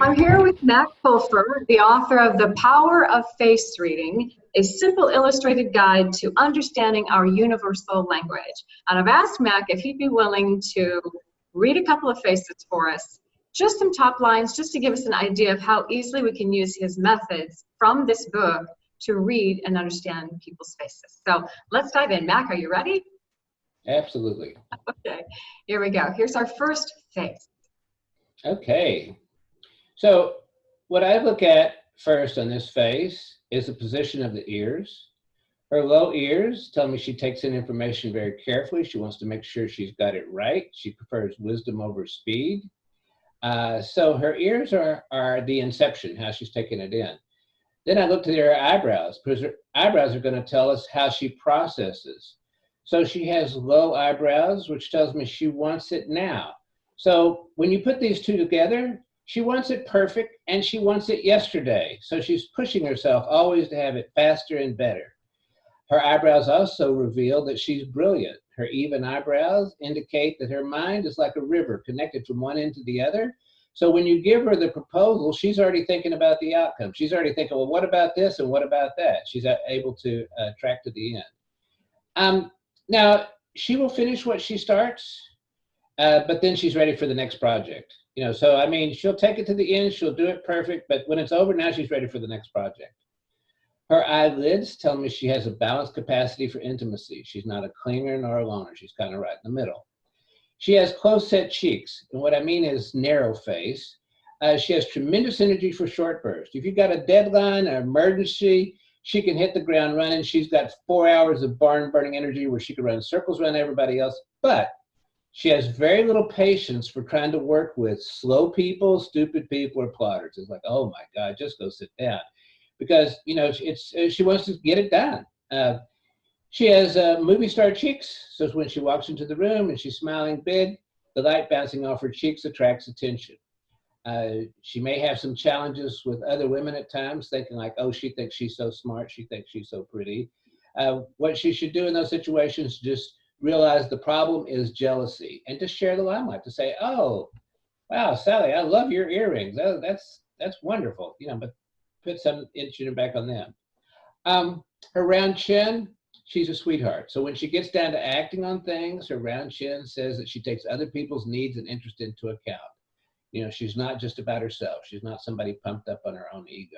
I'm here with Mac Fulfer, the author of The Power of Face Reading, a simple illustrated guide to understanding our universal language. And I've asked Mac if he'd be willing to read a couple of faces for us, just some top lines, just to give us an idea of how easily we can use his methods from this book to read and understand people's faces. So let's dive in. Mac, are you ready? Absolutely. Okay, here we go. Here's our first face. Okay. So what I look at first on this face is the position of the ears. Her low ears tell me she takes in information very carefully. She wants to make sure she's got it right. She prefers wisdom over speed. So her ears are the inception, how she's taking it in. Then I look to her eyebrows, because her eyebrows are going to tell us how she processes. So she has low eyebrows, which tells me she wants it now. So when you put these two together, she wants it perfect and she wants it yesterday. So she's pushing herself always to have it faster and better. Her eyebrows also reveal that she's brilliant. Her even eyebrows indicate that her mind is like a river connected from one end to the other. So when you give her the proposal, she's already thinking about the outcome. She's already thinking, well, what about this and what about that? She's able to track to the end. Now, she will finish what she starts, but then she's ready for the next project. So I mean, she'll take it to the end, she'll do it perfect, but when it's over, now she's ready for the next project. Her eyelids tell me she has a balanced capacity for intimacy. She's not a clinger nor a loner. She's kind of right in the middle. She has close-set cheeks, and what I mean is narrow face. She has tremendous energy for short bursts. If you've got a deadline, an emergency, she can hit the ground running. She's got 4 hours of barn-burning energy where she can run circles around everybody else, but she has very little patience for trying to work with slow people, stupid people, or plotters. It's like, oh my God, just go sit down. Because, she wants to get it done. She has movie star cheeks, so when she walks into the room and she's smiling big, the light bouncing off her cheeks attracts attention. She may have some challenges with other women at times, thinking like, oh, she thinks she's so smart, she thinks she's so pretty. What she should do in those situations, just realize the problem is jealousy and just share the limelight, to say, oh, wow, Sally, I love your earrings. That's wonderful, but put some attention back on them. Her round chin, she's a sweetheart. So when she gets down to acting on things, her round chin says that she takes other people's needs and interest into account. She's not just about herself. She's not somebody pumped up on her own ego.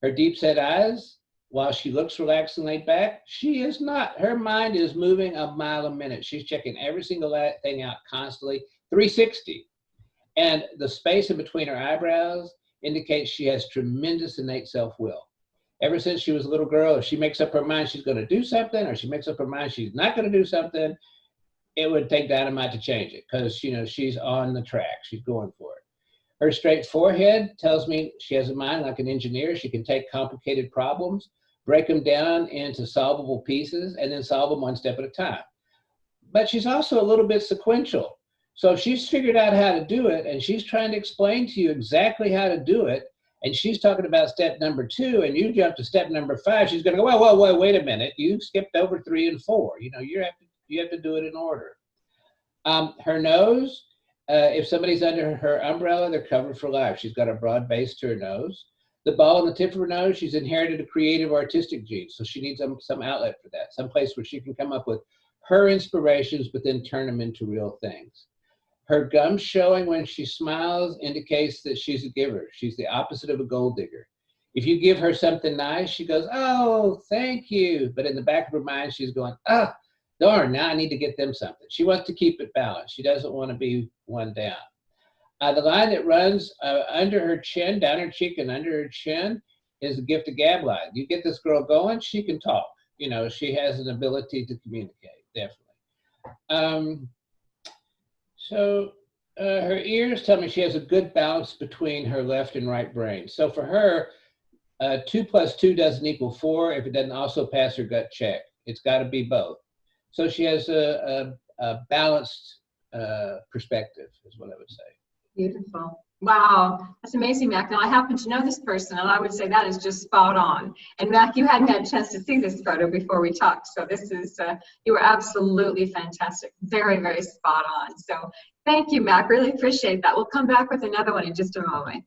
Her deep set eyes, while she looks relaxed and laid back, she is not. Her mind is moving a mile a minute. She's checking every single thing out constantly, 360. And the space in between her eyebrows indicates she has tremendous innate self-will. Ever since she was a little girl, if she makes up her mind she's going to do something, or she makes up her mind she's not going to do something, it would take dynamite to change it, because she's on the track. She's going for it. Her straight forehead tells me she has a mind like an engineer. She can take complicated problems, break them down into solvable pieces, and then solve them one step at a time. But she's also a little bit sequential. So if she's figured out how to do it, and she's trying to explain to you exactly how to do it, and she's talking about step number 2, and you jump to step number 5, she's going to go, whoa, wait a minute. You skipped over 3 and 4. You have to do it in order. Her nose, if somebody's under her umbrella, they're covered for life. She's got a broad base to her nose. The ball on the tip of her nose, she's inherited a creative artistic gene, so she needs some outlet for that, some place where she can come up with her inspirations, but then turn them into real things. Her gums showing when she smiles indicates that she's a giver. She's the opposite of a gold digger. If you give her something nice, she goes, oh, thank you. But in the back of her mind, she's going, oh, darn, now I need to get them something. She wants to keep it balanced. She doesn't want to be one down. The line that runs under her chin, down her cheek and under her chin, is the gift of gab line. You get this girl going, she can talk. She has an ability to communicate, definitely. Her ears tell me she has a good balance between her left and right brain. So for her, 2 + 2 doesn't equal 4 if it doesn't also pass her gut check. It's got to be both. So she has a balanced perspective, is what I would say. Beautiful. Wow, that's amazing, Mac. Now, I happen to know this person, and I would say that is just spot on. And Mac, you hadn't had a chance to see this photo before we talked, so this is, you were absolutely fantastic. Very, very spot on. So thank you, Mac. Really appreciate that. We'll come back with another one in just a moment.